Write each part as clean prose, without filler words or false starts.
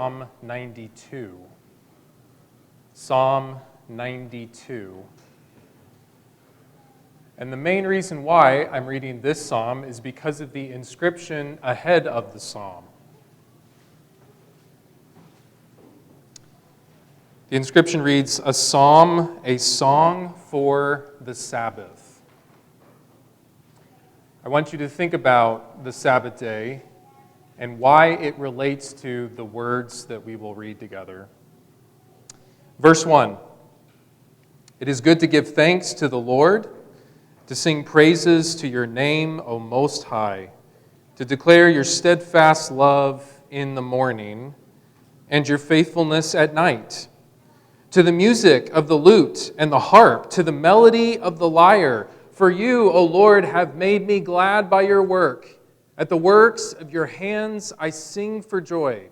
Psalm 92. Psalm 92. And the main reason why I'm reading this psalm is because of the inscription ahead of the psalm. The inscription reads, "A psalm, a song for the Sabbath." I want you to think about the Sabbath day and why it relates to the words that we will read together. Verse 1, "It is good to give thanks to the Lord, to sing praises to your name, O Most High, to declare your steadfast love in the morning and your faithfulness at night. To the music of the lute and the harp, to the melody of the lyre. For you, O Lord, have made me glad by your work. At the works of your hands I sing for joy.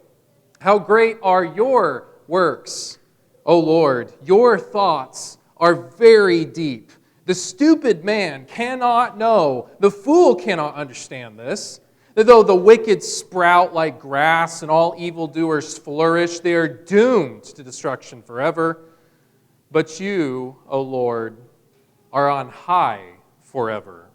How great are your works, O Lord! Your thoughts are very deep. The stupid man cannot know, the fool cannot understand this. That though the wicked sprout like grass and all evildoers flourish, they are doomed to destruction forever. But you, O Lord, are on high forever.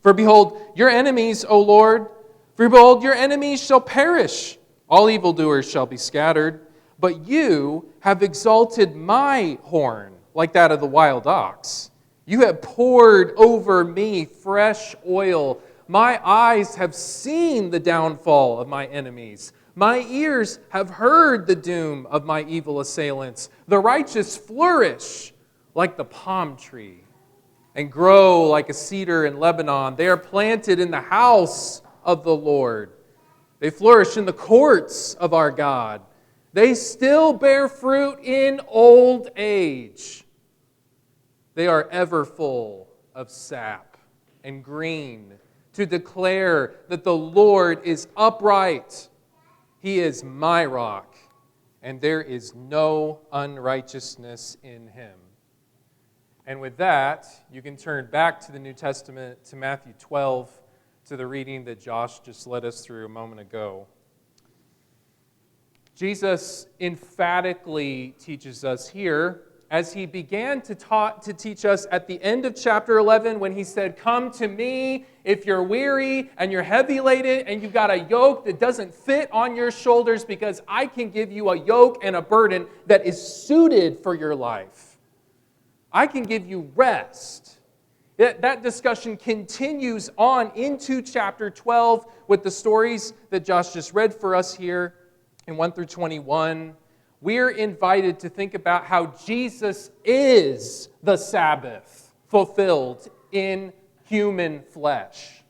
For behold, your enemies, O Lord, for behold, your enemies shall perish. All evildoers shall be scattered. But you have exalted my horn like that of the wild ox. You have poured over me fresh oil. My eyes have seen the downfall of my enemies. My ears have heard the doom of my evil assailants. The righteous flourish like the palm tree and grow like a cedar in Lebanon. They are planted in the house of the Lord. They flourish in the courts of our God. They still bear fruit in old age. They are ever full of sap and green, to declare that the Lord is upright. He is my rock, and there is no unrighteousness in him." And with that, you can turn back to the New Testament, to Matthew 12, to the reading that Josh just led us through a moment ago. Jesus emphatically teaches us here, as he began to teach us at the end of chapter 11 when he said, "Come to me if you're weary and you're heavy laden and you've got a yoke that doesn't fit on your shoulders, because I can give you a yoke and a burden that is suited for your life. I can give you rest." That discussion continues on into chapter 12 with the stories that Josh just read for us here in 1 through 21. We're invited to think about how Jesus is the Sabbath fulfilled in human flesh.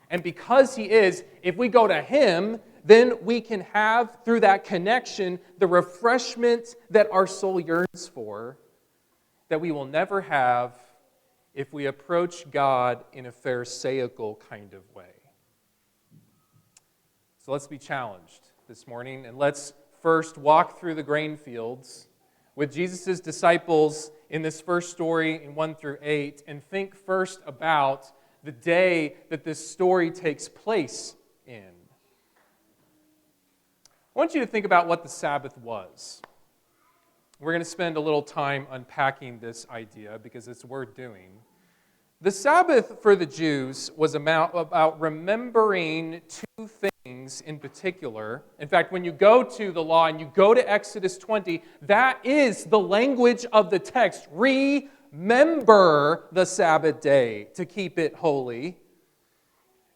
And because he is, if we go to him, then we can have, through that connection, the refreshment that our soul yearns for, that we will never have if we approach God in a pharisaical kind of way. So let's be challenged this morning, and let's first walk through the grain fields with Jesus' disciples in this first story in 1 through 8, and think first about the day that this story takes place in. I want you to think about what the Sabbath was. We're going to spend a little time unpacking this idea because it's worth doing. The Sabbath for the Jews was about remembering two things in particular. In fact, when you go to the law and you go to Exodus 20, that is the language of the text. Remember the Sabbath day to keep it holy.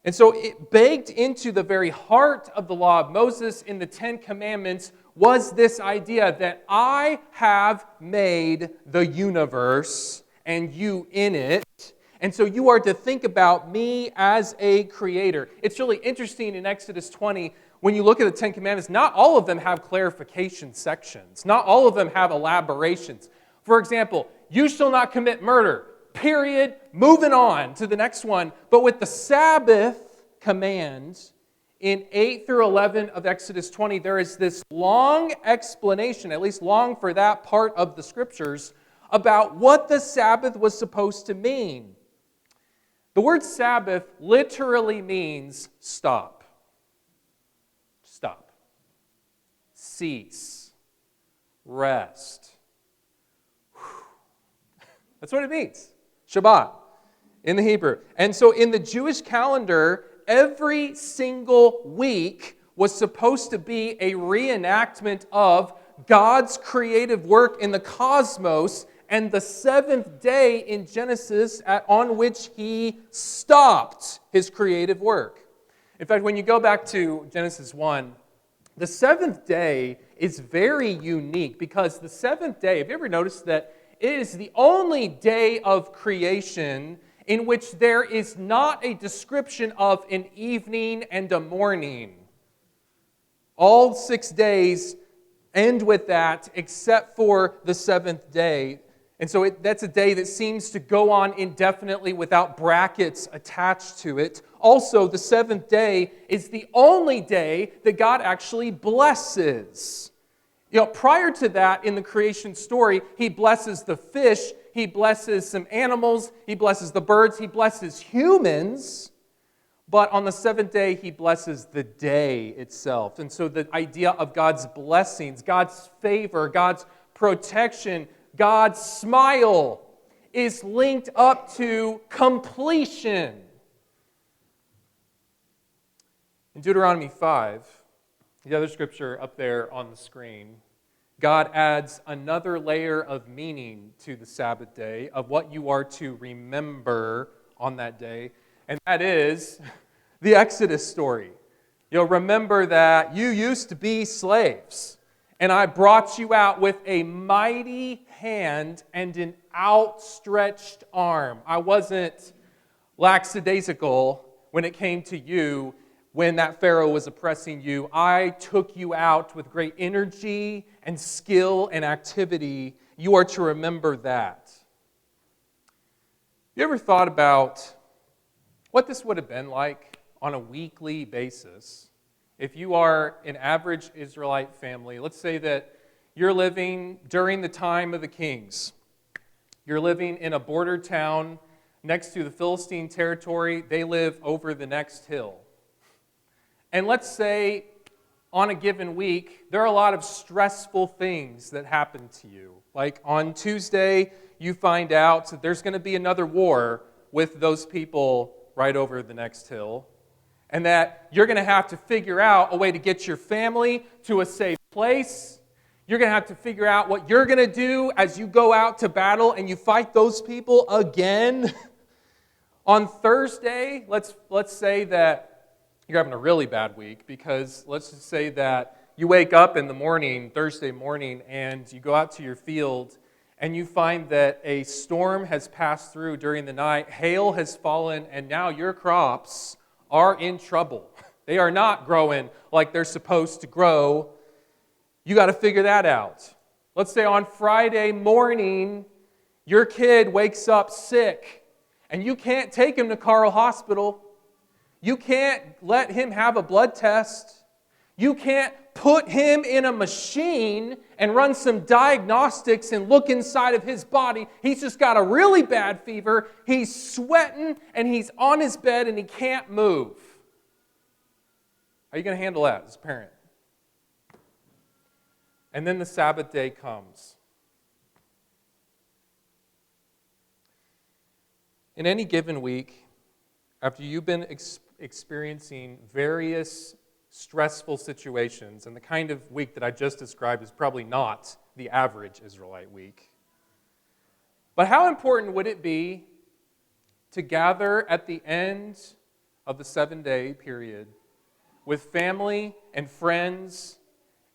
And so it baked into the very heart of the law of Moses in the Ten Commandments was this idea that I have made the universe and you in it. And so you are to think about me as a creator. It's really interesting in Exodus 20, when you look at the Ten Commandments, not all of them have clarification sections. Not all of them have elaborations. For example, you shall not commit murder, period, moving on to the next one. But with the Sabbath command, in 8 through 11 of Exodus 20, there is this long explanation, at least long for that part of the Scriptures, about what the Sabbath was supposed to mean. The word Sabbath literally means stop. Stop. cease, rest. That's what it means. Shabbat in the Hebrew. And so in the Jewish calendar, every single week was supposed to be a reenactment of God's creative work in the cosmos and the seventh day in Genesis on which He stopped His creative work. In fact, when you go back to Genesis 1, the seventh day is very unique because the seventh day, have you ever noticed that it is the only day of creation in which there is not a description of an evening and a morning? All 6 days end with that except for the seventh day. And so that's a day that seems to go on indefinitely without brackets attached to it. Also, the seventh day is the only day that God actually blesses. Prior to that, in the creation story, He blesses the fish, He blesses some animals, He blesses the birds, He blesses humans. But on the seventh day, He blesses the day itself. And so the idea of God's blessings, God's favor, God's protection, God's smile is linked up to completion. In Deuteronomy 5, the other scripture up there on the screen, God adds another layer of meaning to the Sabbath day of what you are to remember on that day, and that is the Exodus story. You'll remember that you used to be slaves, and I brought you out with a mighty hand and an outstretched arm. I wasn't lackadaisical when it came to you when that Pharaoh was oppressing you. I took you out with great energy and skill and activity. You are to remember that. You ever thought about what this would have been like on a weekly basis if you are an average Israelite family? Let's say that you're living during the time of the kings. You're living in a border town next to the Philistine territory. They live over the next hill. And let's say on a given week, there are a lot of stressful things that happen to you. Like on Tuesday, you find out that there's going to be another war with those people right over the next hill. And that you're going to have to figure out a way to get your family to a safe place. You're going to have to figure out what you're going to do as you go out to battle and you fight those people again. On Thursday, let's say that you're having a really bad week because let's just say that you wake up in the morning, Thursday morning, and you go out to your field and you find that a storm has passed through during the night, hail has fallen, and now your crops are in trouble. They are not growing like they're supposed to grow. You got to figure that out. Let's say on Friday morning, your kid wakes up sick, and you can't take him to Carl Hospital. You can't let him have a blood test. You can't put him in a machine and run some diagnostics and look inside of his body. He's just got a really bad fever. He's sweating, and he's on his bed, and he can't move. How are you going to handle that as a parent? And then the Sabbath day comes. In any given week, after you've been experiencing various stressful situations, and the kind of week that I just described is probably not the average Israelite week, but how important would it be to gather at the end of the 7-day period with family and friends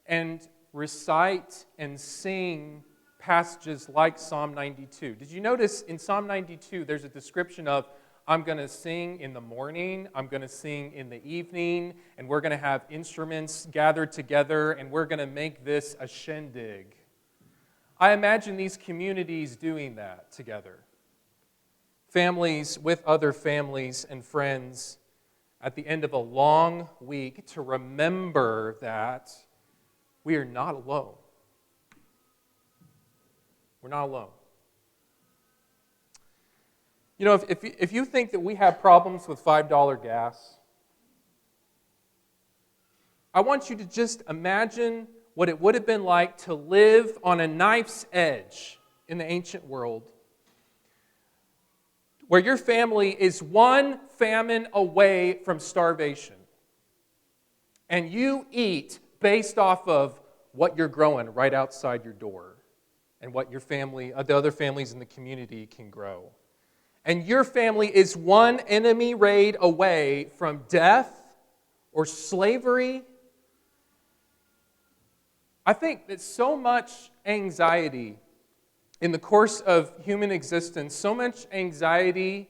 and recite and sing passages like Psalm 92. Did you notice in Psalm 92 there's a description of I'm going to sing in the morning, I'm going to sing in the evening, and we're going to have instruments gathered together, and we're going to make this a shindig. I imagine these communities doing that together. Families with other families and friends at the end of a long week to remember that we are not alone. We're not alone. You know, if you think that we have problems with $5 gas, I want you to just imagine what it would have been like to live on a knife's edge in the ancient world, where your family is one famine away from starvation, and you eat based off of what you're growing right outside your door and what your family, the other families in the community can grow. And your family is one enemy raid away from death or slavery. I think that so much anxiety in the course of human existence, so much anxiety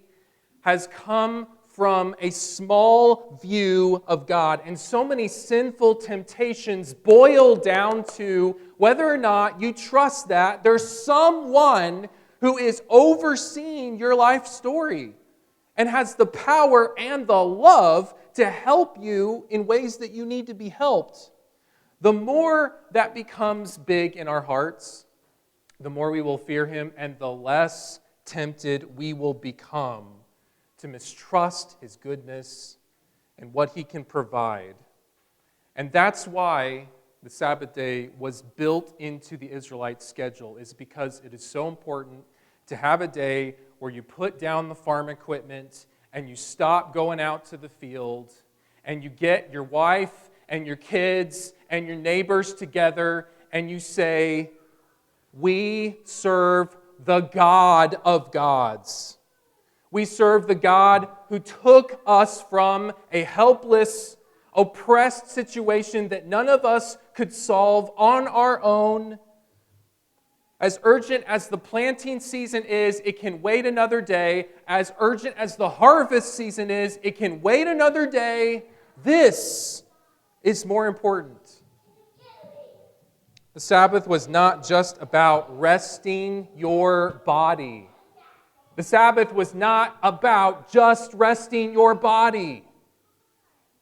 has come from a small view of God. And so many sinful temptations boil down to whether or not you trust that there's someone who is overseeing your life story and has the power and the love to help you in ways that you need to be helped. The more that becomes big in our hearts, the more we will fear him, and the less tempted we will become to mistrust his goodness and what he can provide. And that's why the Sabbath day was built into the Israelite schedule, is because it is so important to have a day where you put down the farm equipment and you stop going out to the field and you get your wife and your kids and your neighbors together and you say, we serve the God of gods. We serve the God who took us from a helpless, oppressed situation that none of us could solve on our own. As urgent as the planting season is, it can wait another day. As urgent as the harvest season is, it can wait another day. This is more important. The Sabbath was not just about resting your body. The Sabbath was not about just resting your body.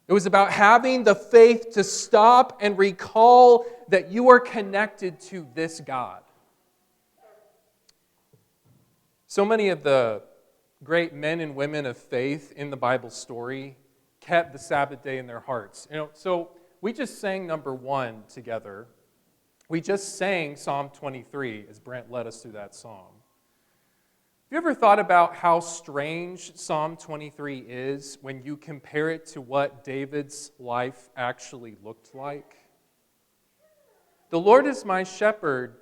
It was about having the faith to stop and recall that you are connected to this God. So many of the great men and women of faith in the Bible story kept the Sabbath day in their hearts. So we just sang number 1 together. We just sang Psalm 23 as Brent led us through that psalm. Have you ever thought about how strange Psalm 23 is when you compare it to what David's life actually looked like? The Lord is my shepherd,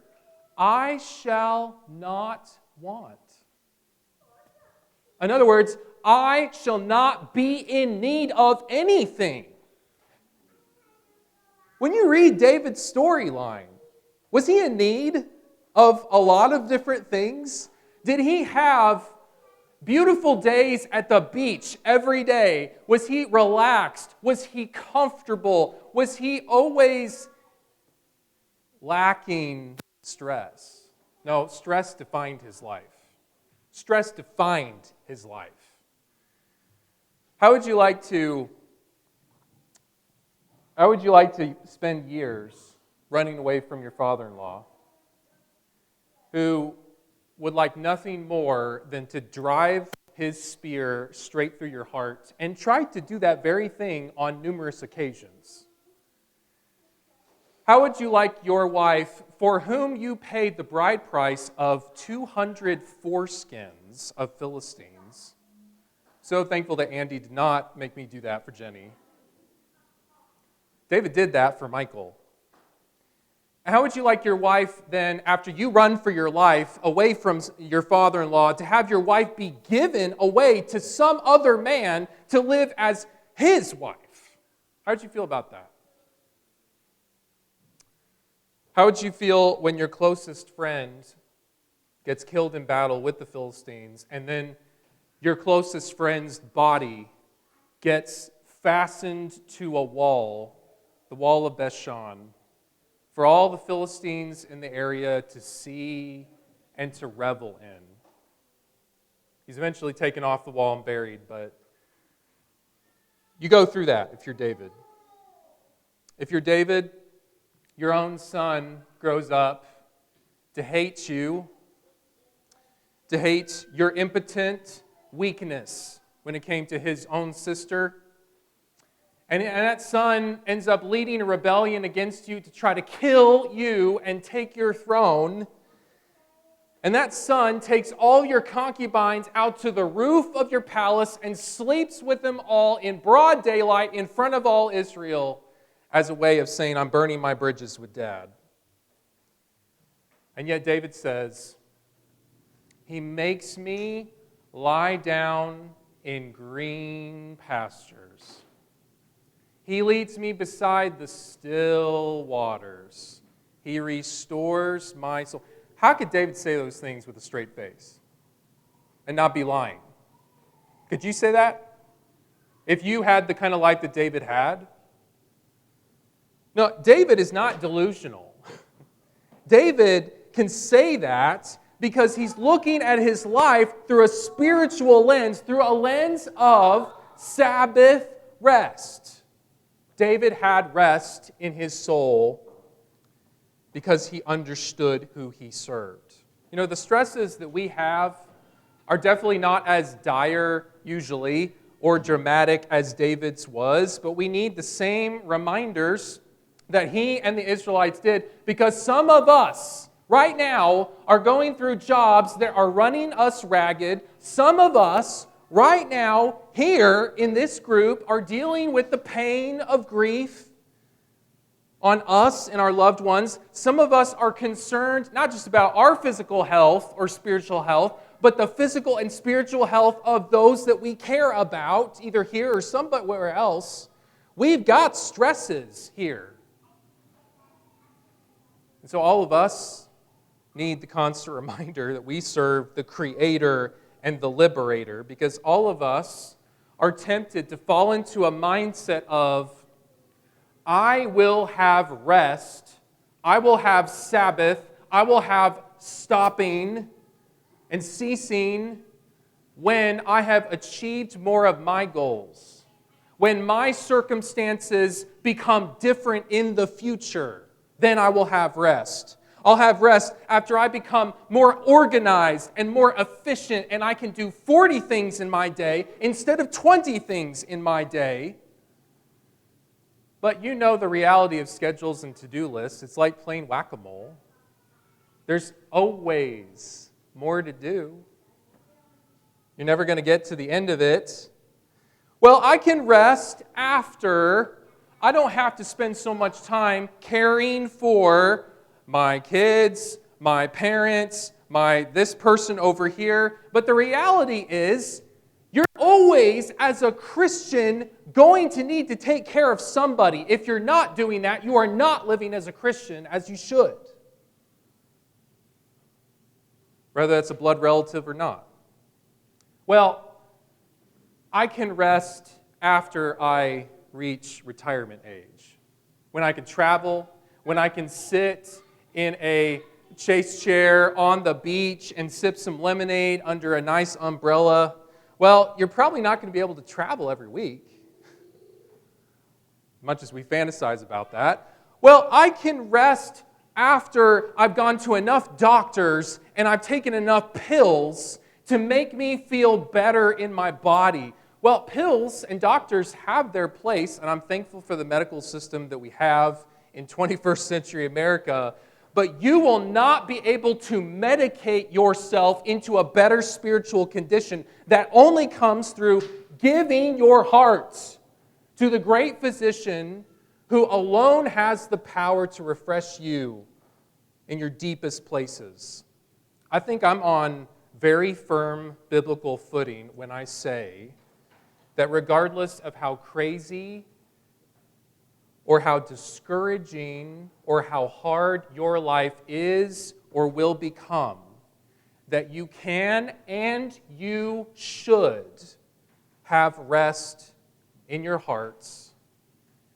I shall not want. In other words, I shall not be in need of anything. When you read David's storyline, was he in need of a lot of different things? Did he have beautiful days at the beach every day? Was he relaxed? Was he comfortable? Was he always lacking stress? No, stress defined his life. Stress defined his life. How would you like to spend years running away from your father-in-law, who would like nothing more than to drive his spear straight through your heart, and tried to do that very thing on numerous occasions? How would you like your wife, for whom you paid the bride price of 200 foreskins of Philistines? So thankful that Andy did not make me do that for Jenny. David did that for Michael. How would you like your wife then, after you run for your life away from your father-in-law, to have your wife be given away to some other man to live as his wife? How would you feel about that? How would you feel when your closest friend gets killed in battle with the Philistines, and then your closest friend's body gets fastened to a wall, the wall of Bethshan, for all the Philistines in the area to see and to revel in? He's eventually taken off the wall and buried, but you go through that if you're David. If you're David, your own son grows up to hate you, to hate your impotent weakness when it came to his own sister. And that son ends up leading a rebellion against you to try to kill you and take your throne. And that son takes all your concubines out to the roof of your palace and sleeps with them all in broad daylight in front of all Israel as a way of saying, I'm burning my bridges with Dad. And yet David says, He makes me lie down in green pastures. He leads me beside the still waters. He restores my soul. How could David say those things with a straight face and not be lying? Could you say that? If you had the kind of life that David had? No, David is not delusional. David can say that because he's looking at his life through a spiritual lens, through a lens of Sabbath rest. David had rest in his soul because he understood who he served. You know, the stresses that we have are definitely not as dire, usually, or dramatic as David's was, but we need the same reminders that he and the Israelites did, because some of us right now are going through jobs that are running us ragged. Some of us right now here in this group are dealing with the pain of grief on us and our loved ones. Some of us are concerned not just about our physical health or spiritual health, but the physical and spiritual health of those that we care about, either here or somewhere else. We've got stresses here. And so all of us need the constant reminder that we serve the Creator and the Liberator, because all of us are tempted to fall into a mindset of, I will have rest, I will have Sabbath, I will have stopping and ceasing when I have achieved more of my goals, when my circumstances become different in the future, then I will have rest. I'll have rest after I become more organized and more efficient, and I can do 40 things in my day instead of 20 things in my day. But you know the reality of schedules and to-do lists. It's like playing whack-a-mole. There's always more to do. You're never going to get to the end of it. Well, I can rest after I don't have to spend so much time caring for my kids, my parents, this person over here. But the reality is, you're always, as a Christian, going to need to take care of somebody. If you're not doing that, you are not living as a Christian as you should. Whether that's a blood relative or not. Well, I can rest after I reach retirement age. When I can travel, when I can sit in a chase chair on the beach and sip some lemonade under a nice umbrella. Well, you're probably not going to be able to travel every week, much as we fantasize about that. Well, I can rest after I've gone to enough doctors and I've taken enough pills to make me feel better in my body. Well, pills and doctors have their place, and I'm thankful for the medical system that we have in 21st century America. But you will not be able to medicate yourself into a better spiritual condition. That only comes through giving your heart to the great physician who alone has the power to refresh you in your deepest places. I think I'm on very firm biblical footing when I say that regardless of how crazy or how discouraging or how hard your life is or will become, that you can and you should have rest in your hearts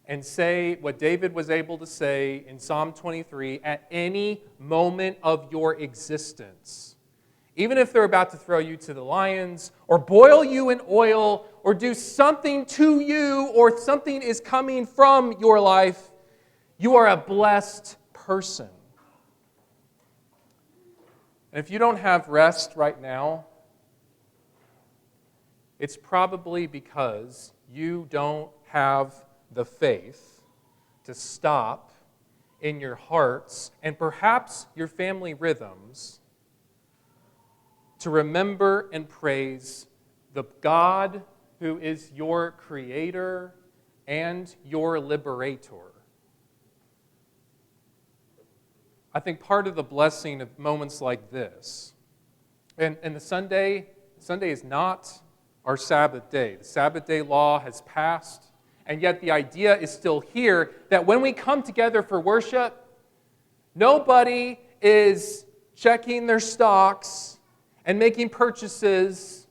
and say what David was able to say in Psalm 23 at any moment of your existence. Even if they're about to throw you to the lions or boil you in oil or do something to you or something is coming from your life, you are a blessed person. And if you don't have rest right now, it's probably because you don't have the faith to stop in your hearts and perhaps your family rhythms to remember and praise the God who is your creator and your liberator. I think part of the blessing of moments like this, and the Sunday is not our Sabbath day. The Sabbath day law has passed, and yet the idea is still here that when we come together for worship, nobody is checking their stocks and making purchases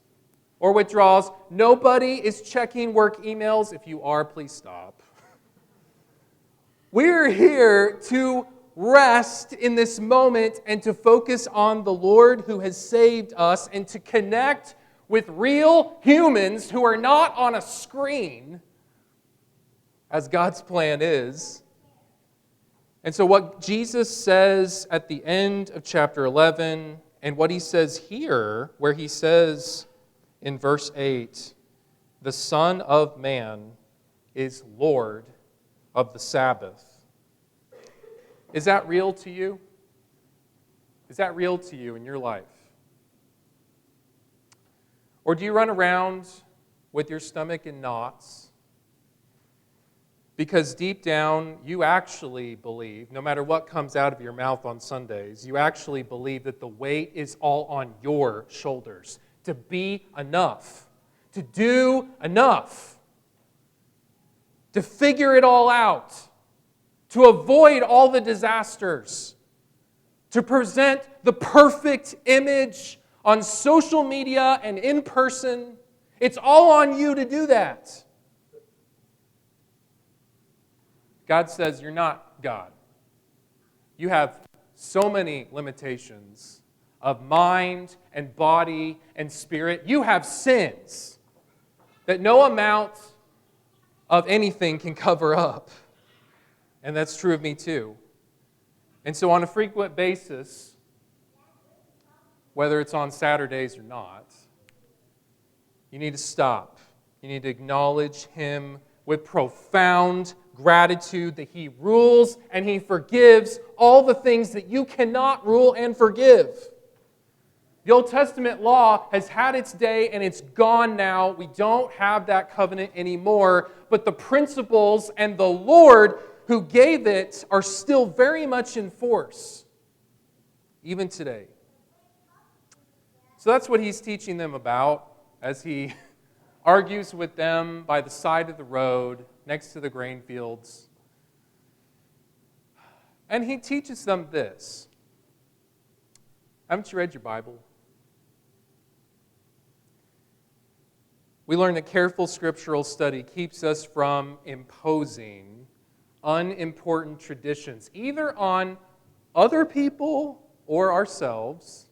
or withdrawals. Nobody is checking work emails. If you are, please stop. We're here to rest in this moment and to focus on the Lord who has saved us and to connect with real humans who are not on a screen, as God's plan is. And so what Jesus says at the end of chapter 11 and what he says here, where he says in verse 8, the Son of Man is Lord of the Sabbath. Is that real to you? Is that real to you in your life? Or do you run around with your stomach in knots because deep down you actually believe, no matter what comes out of your mouth on Sundays, you actually believe that the weight is all on your shoulders to be enough, to do enough, to figure it all out, to avoid all the disasters, to present the perfect image on social media and in person. It's all on you to do that. God says you're not God. You have so many limitations of mind and body and spirit. You have sins that no amount of anything can cover up. And that's true of me too. And so on a frequent basis, whether it's on Saturdays or not, you need to stop. You need to acknowledge Him with profound gratitude that He rules and He forgives all the things that you cannot rule and forgive. The Old Testament law has had its day and it's gone now. We don't have that covenant anymore. But the principles and the Lord who gave it are still very much in force, even today. So that's what he's teaching them about as he argues with them by the side of the road next to the grain fields. And he teaches them this. Haven't you read your Bible? We learn that careful scriptural study keeps us from imposing unimportant traditions, either on other people or ourselves,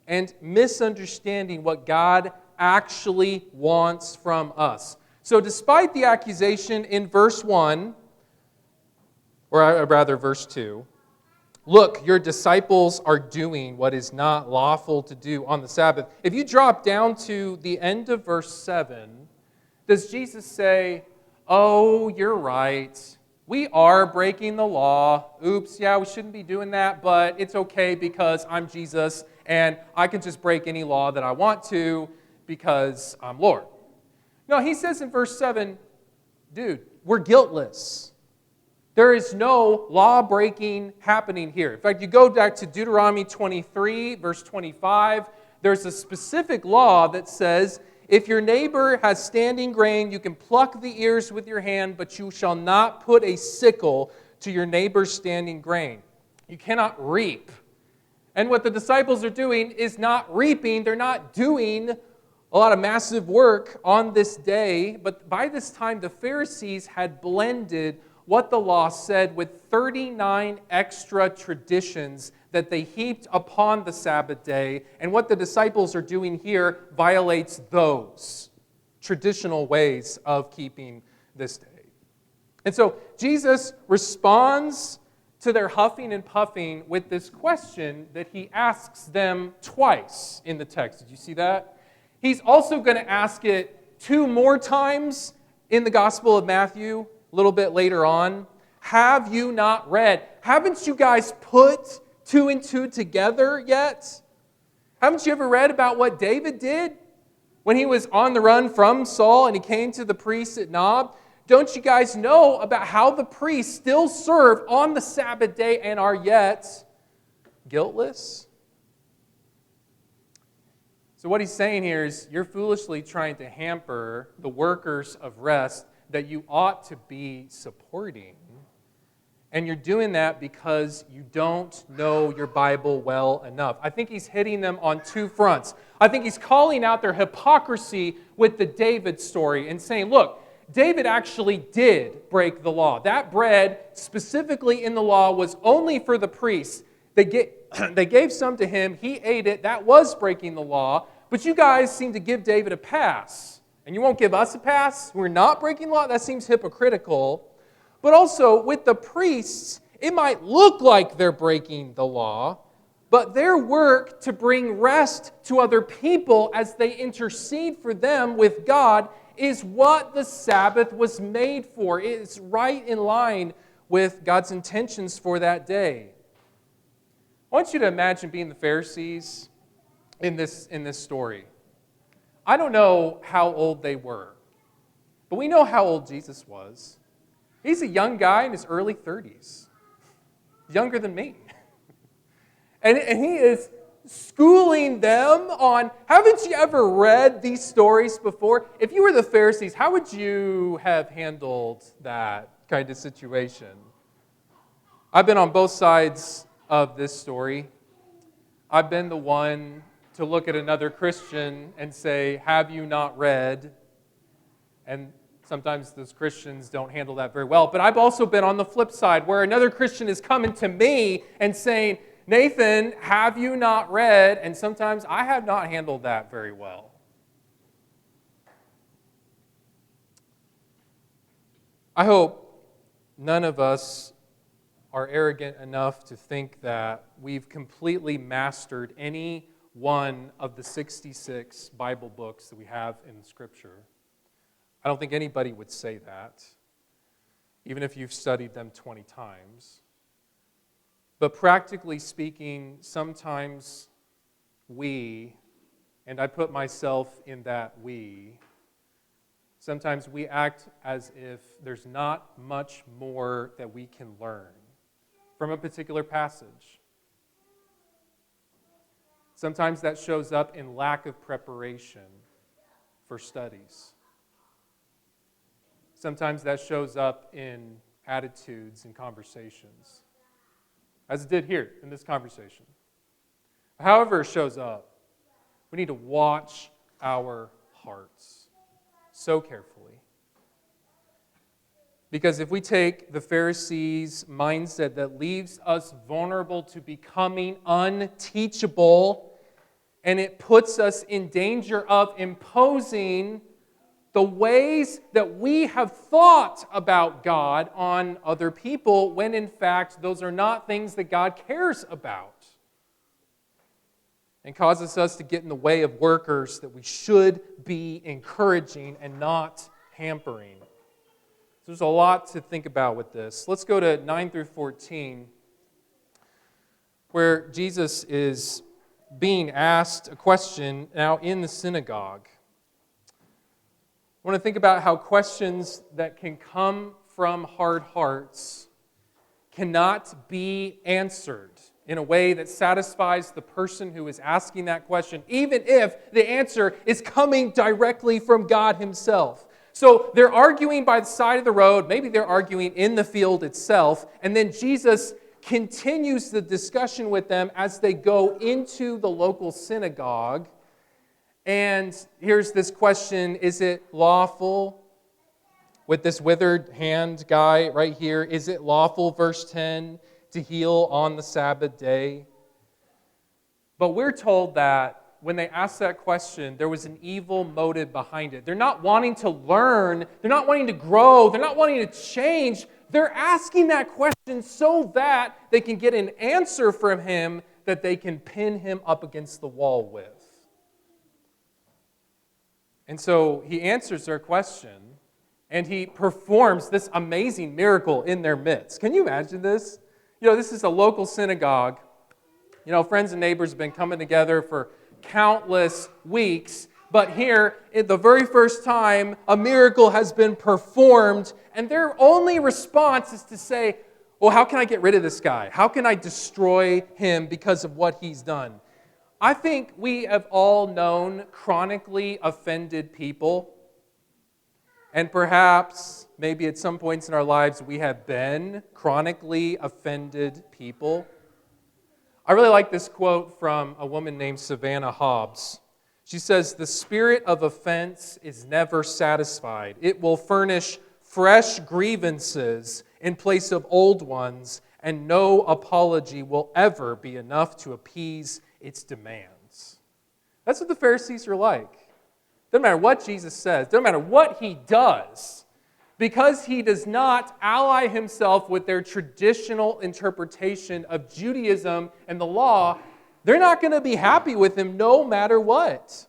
and misunderstanding what God actually wants from us. So despite the accusation in verse 1, or rather verse 2, look, your disciples are doing what is not lawful to do on the Sabbath. If you drop down to the end of verse 7, does Jesus say, oh, you're right, we are breaking the law. Oops, yeah, we shouldn't be doing that, but it's okay because I'm Jesus and I can just break any law that I want to because I'm Lord. No, he says in verse 7, dude, we're guiltless. There is no law breaking happening here. In fact, you go back to Deuteronomy 23, verse 25, there's a specific law that says, if your neighbor has standing grain, you can pluck the ears with your hand, but you shall not put a sickle to your neighbor's standing grain. You cannot reap. And what the disciples are doing is not reaping. They're not doing a lot of massive work on this day. But by this time, the Pharisees had blended what the law said with 39 extra traditions that they heaped upon the Sabbath day. And what the disciples are doing here violates those traditional ways of keeping this day. And so Jesus responds to their huffing and puffing with this question that he asks them twice in the text. Did you see that? He's also going to ask it 2 more times in the Gospel of Matthew. a little bit later on, have you not read? Haven't you guys put two and two together yet? Haven't you ever read about what David did when he was on the run from Saul and he came to the priest at Nob? Don't you guys know about how the priests still serve on the Sabbath day and are yet guiltless? So what he's saying here is you're foolishly trying to hamper the workers of rest that you ought to be supporting. And you're doing that because you don't know your Bible well enough. I think he's hitting them on two fronts. I think he's calling out their hypocrisy with the David story and saying, look, David actually did break the law. That bread, specifically in the law, was only for the priests. They gave some to him. He ate it. That was breaking the law. But you guys seem to give David a pass. And you won't give us a pass? We're not breaking the law? That seems hypocritical. But also, with the priests, it might look like they're breaking the law, but their work to bring rest to other people as they intercede for them with God is what the Sabbath was made for. It's right in line with God's intentions for that day. I want you to imagine being the Pharisees in this story. I don't know how old they were, but we know how old Jesus was. He's a young guy in his early 30s, younger than me. And he is schooling them on, haven't you ever read these stories before? If you were the Pharisees, how would you have handled that kind of situation? I've been on both sides of this story. I've been the one to look at another Christian and say, have you not read? And sometimes those Christians don't handle that very well. But I've also been on the flip side where another Christian is coming to me and saying, Nathan, have you not read? And sometimes I have not handled that very well. I hope none of us are arrogant enough to think that we've completely mastered any one of the 66 Bible books that we have in Scripture. I don't think anybody would say that, even if you've studied them 20 times. But practically speaking, sometimes we, and I put myself in that we, sometimes we act as if there's not much more that we can learn from a particular passage. Sometimes that shows up in lack of preparation for studies. Sometimes that shows up in attitudes and conversations, as it did here in this conversation. However it shows up, we need to watch our hearts so carefully. Because if we take the Pharisees' mindset that leaves us vulnerable to becoming unteachable, and it puts us in danger of imposing the ways that we have thought about God on other people, when in fact those are not things that God cares about, and causes us to get in the way of workers that we should be encouraging and not hampering. So there's a lot to think about with this. Let's go to 9 through 14, where Jesus is being asked a question now in the synagogue. I want to think about how questions that can come from hard hearts cannot be answered in a way that satisfies the person who is asking that question, even if the answer is coming directly from God Himself. So they're arguing by the side of the road, maybe they're arguing in the field itself, and then Jesus continues the discussion with them as they go into the local synagogue. And here's this question, is it lawful, with this withered hand guy right here, is it lawful, verse 10, to heal on the Sabbath day? But we're told that when they asked that question, there was an evil motive behind it. They're not wanting to learn, they're not wanting to grow, they're not wanting to change. They're asking that question so that they can get an answer from him that they can pin him up against the wall with. And so he answers their question And he performs this amazing miracle in their midst. Can you imagine this? This is a local synagogue. Friends and neighbors have been coming together for countless weeks. But here, at the very first time, a miracle has been performed. And their only response is to say, well, how can I get rid of this guy? How can I destroy him because of what he's done? I think we have all known chronically offended people. And perhaps, maybe at some points in our lives, we have been chronically offended people. I really like this quote from a woman named Savannah Hobbs. She says, "The spirit of offense is never satisfied. It will furnish fresh grievances in place of old ones, and no apology will ever be enough to appease its demands." That's what the Pharisees are like. Doesn't matter what Jesus says, doesn't matter what he does, because he does not ally himself with their traditional interpretation of Judaism and the law, they're not going to be happy with him no matter what.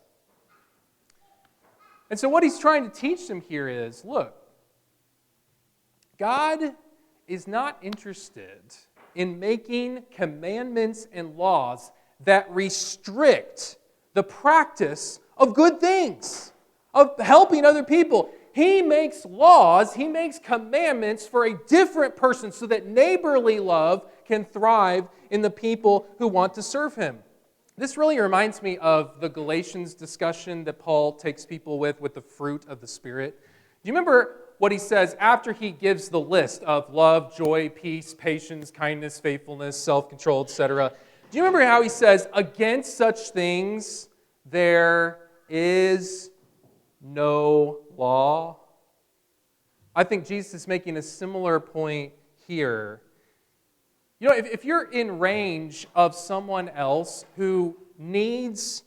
And so what he's trying to teach them here is, look, God is not interested in making commandments and laws that restrict the practice of good things, of helping other people. He makes laws, he makes commandments for a different person so that neighborly love can thrive in the people who want to serve him. This really reminds me of the Galatians discussion that Paul takes people with the fruit of the Spirit. Do you remember what he says after he gives the list of love, joy, peace, patience, kindness, faithfulness, self-control, etc.? Do you remember how he says, against such things there is no law? I think Jesus is making a similar point here. If you're in range of someone else who needs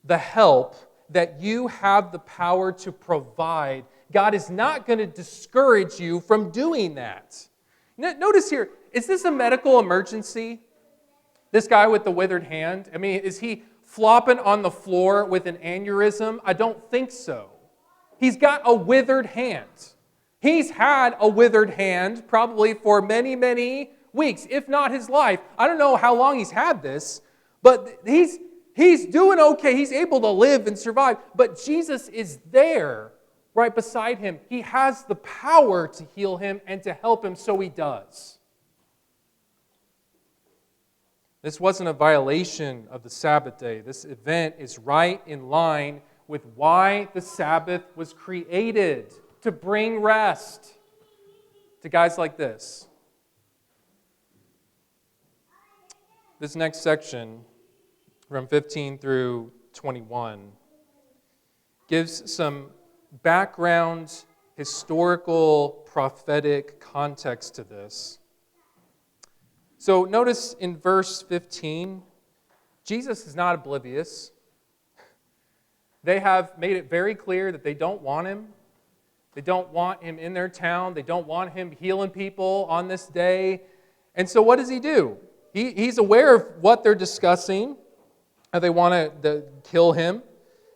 the help that you have the power to provide, God is not going to discourage you from doing that. Notice here, is this a medical emergency? This guy with the withered hand? I mean, is he flopping on the floor with an aneurysm? I don't think so. He's got a withered hand. He's had a withered hand probably for many, many weeks, if not his life. I don't know how long he's had this, but he's doing okay. He's able to live and survive. But Jesus is there right beside him. He has the power to heal him and to help him, so he does. This wasn't a violation of the Sabbath day. This event is right in line with why the Sabbath was created, to bring rest to guys like this. This next section, from 15 through 21, gives some background, historical, prophetic context to this. So notice in verse 15, Jesus is not oblivious. They have made it very clear that they don't want him. They don't want him in their town. They don't want him healing people on this day. And so what does he do? He's aware of what they're discussing. They want to kill him,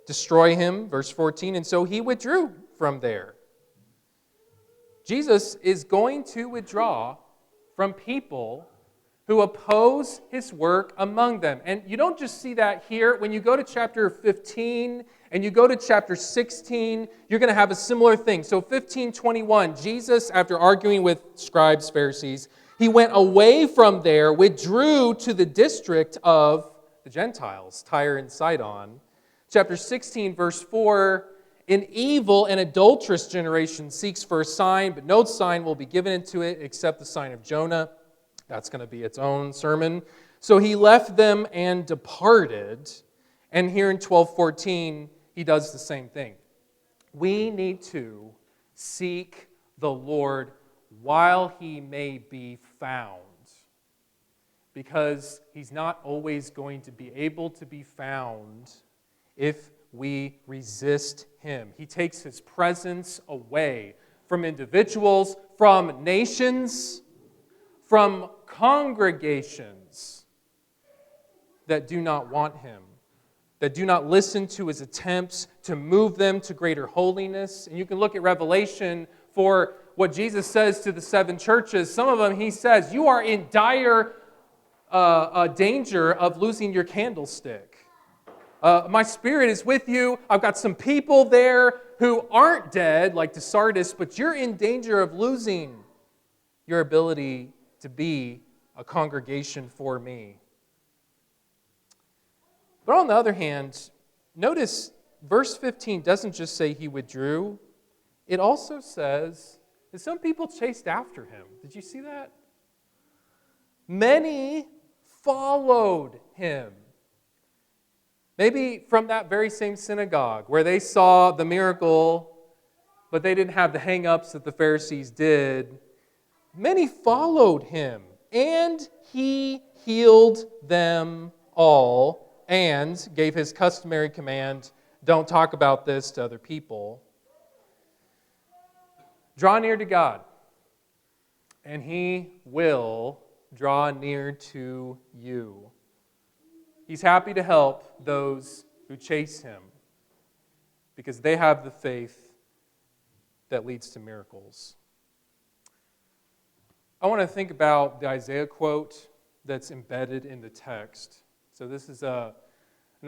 destroy him, verse 14. And so he withdrew from there. Jesus is going to withdraw from people who oppose his work among them. And you don't just see that here. When you go to chapter 15 and you go to chapter 16, you're going to have a similar thing. So 15:21, Jesus, after arguing with scribes, Pharisees, he went away from there, withdrew to the district of the Gentiles, Tyre and Sidon. Chapter 16, verse 4, an evil and adulterous generation seeks for a sign, but no sign will be given into it except the sign of Jonah. That's going to be its own sermon. So he left them and departed. And here in 12:14, he does the same thing. We need to seek the Lord while he may be found, because he's not always going to be able to be found if we resist him. He takes his presence away from individuals, from nations, from congregations that do not want him. that do not listen to his attempts to move them to greater holiness. And you can look at Revelation for what Jesus says to the 7 churches. Some of them he says, you are in dire danger of losing your candlestick. My spirit is with you. I've got some people there who aren't dead, like to Sardis, but you're in danger of losing your ability to be a congregation for me. But on the other hand, notice verse 15 doesn't just say he withdrew. It also says that some people chased after him. Did you see that? Many followed him. Maybe from that very same synagogue where they saw the miracle, but they didn't have the hang-ups that the Pharisees did. Many followed him, and he healed them all and gave his customary command, don't talk about this to other people. Draw near to God, and he will draw near to you. He's happy to help those who chase him because they have the faith that leads to miracles. I want to think about the Isaiah quote that's embedded in the text. So this is an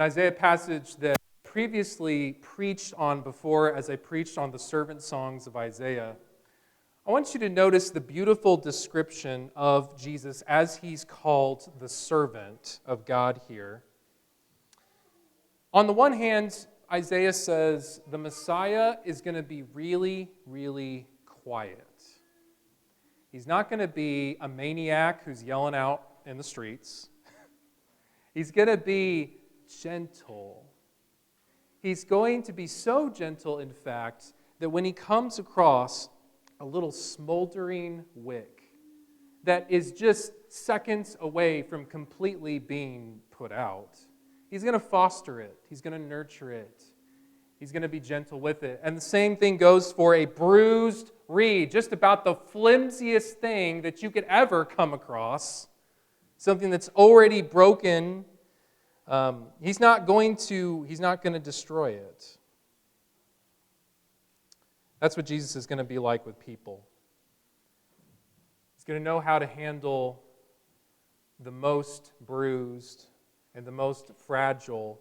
Isaiah passage that I previously preached on before as I preached on the servant songs of Isaiah. I want you to notice the beautiful description of Jesus as he's called the servant of God here. On the one hand, Isaiah says the Messiah is going to be really, really quiet. He's not going to be a maniac who's yelling out in the streets. He's going to be gentle. He's going to be so gentle, in fact, that when he comes across a little smoldering wick that is just seconds away from completely being put out, he's going to foster it. He's going to nurture it. He's going to be gentle with it. And the same thing goes for a bruised reed, just about the flimsiest thing that you could ever come across, something that's already broken. He's not going to destroy it. That's what Jesus is going to be like with people. He's going to know how to handle the most bruised and the most fragile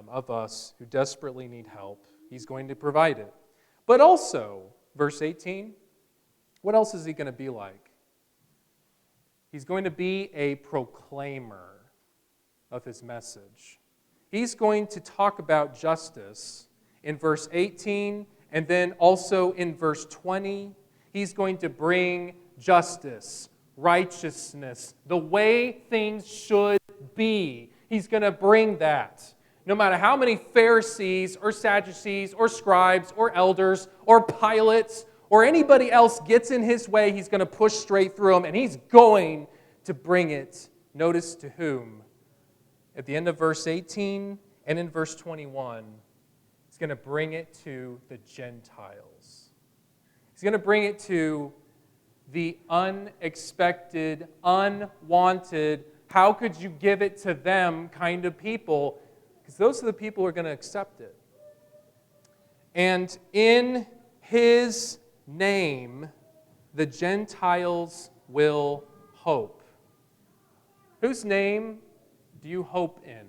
of us who desperately need help. He's going to provide it. But also, verse 18, what else is he going to be like? He's going to be a proclaimer of his message. He's going to talk about justice in verse 18, and then also in verse 20. He's going to bring justice, righteousness, the way things should be. He's going to bring that. No matter how many Pharisees or Sadducees or scribes or elders or Pilates or anybody else gets in his way, he's going to push straight through them, and he's going to bring it. Notice to whom? At the end of verse 18 and in verse 21, he's going to bring it to the Gentiles. He's going to bring it to the unexpected, unwanted, how could you give it to them kind of people, because those are the people who are going to accept it. And in his name, the Gentiles will hope. Whose name do you hope in?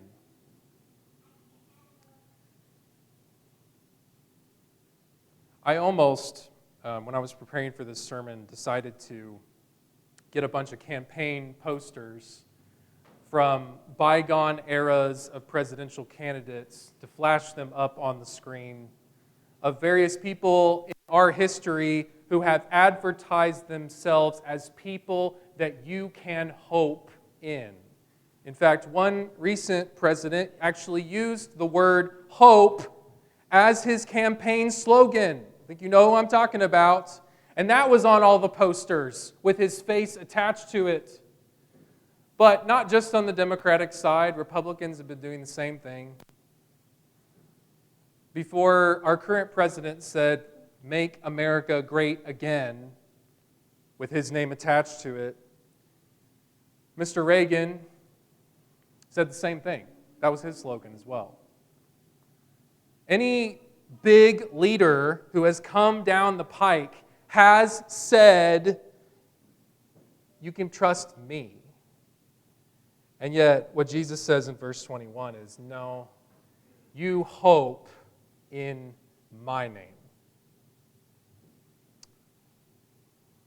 I almost, when I was preparing for this sermon, decided to get a bunch of campaign posters from bygone eras of presidential candidates to flash them up on the screen of various people in our history who have advertised themselves as people that you can hope in. In fact, one recent president actually used the word hope as his campaign slogan. I think you know who I'm talking about. And that was on all the posters with his face attached to it. But not just on the Democratic side. Republicans have been doing the same thing. Before our current president said, "Make America great again," with his name attached to it, Mr. Reagan said the same thing. That was his slogan as well. Any big leader who has come down the pike has said, you can trust me. And yet, what Jesus says in verse 21 is, no, you hope in my name.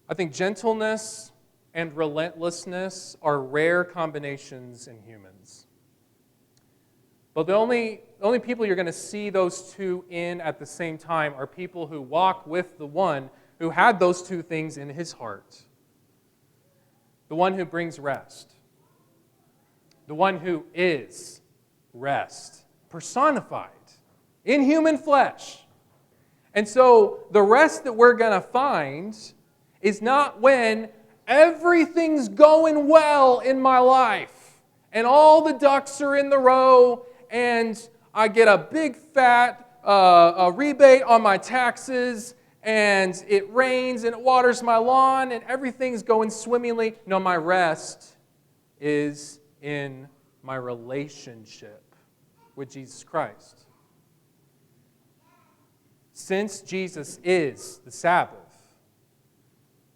I think gentleness and relentlessness are rare combinations in humans. But the only people you're going to see those two in at the same time are people who walk with the one who had those two things in his heart. The one who brings rest. The one who is rest, personified in human flesh. And so the rest that we're going to find is not when everything's going well in my life and all the ducks are in the row and I get a big fat rebate on my taxes and it rains and it waters my lawn and everything's going swimmingly. No, my rest is in my relationship with Jesus Christ. Since Jesus is the Sabbath,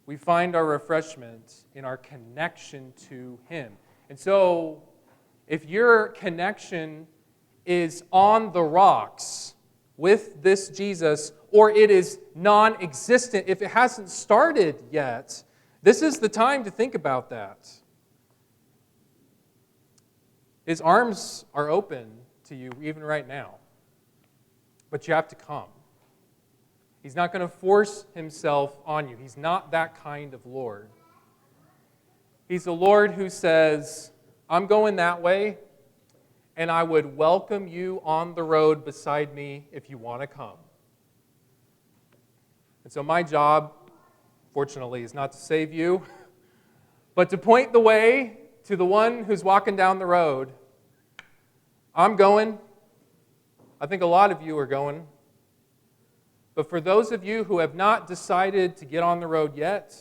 we find our refreshment in our connection to Him. And so, if your connection is on the rocks with this Jesus, or it is non-existent, if it hasn't started yet, this is the time to think about that. His arms are open to you even right now, but you have to come. He's not going to force himself on you. He's not that kind of Lord. He's a Lord who says, I'm going that way, and I would welcome you on the road beside me if you want to come. And so my job, fortunately, is not to save you, but to point the way to the one who's walking down the road. I'm going. I think a lot of you are going. But for those of you who have not decided to get on the road yet,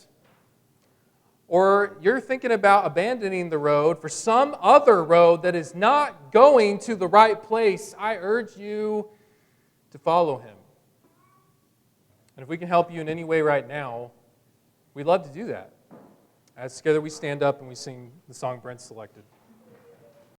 or you're thinking about abandoning the road for some other road that is not going to the right place, I urge you to follow Him. And if we can help you in any way right now, we'd love to do that. As together we stand up and we sing the song Brent selected.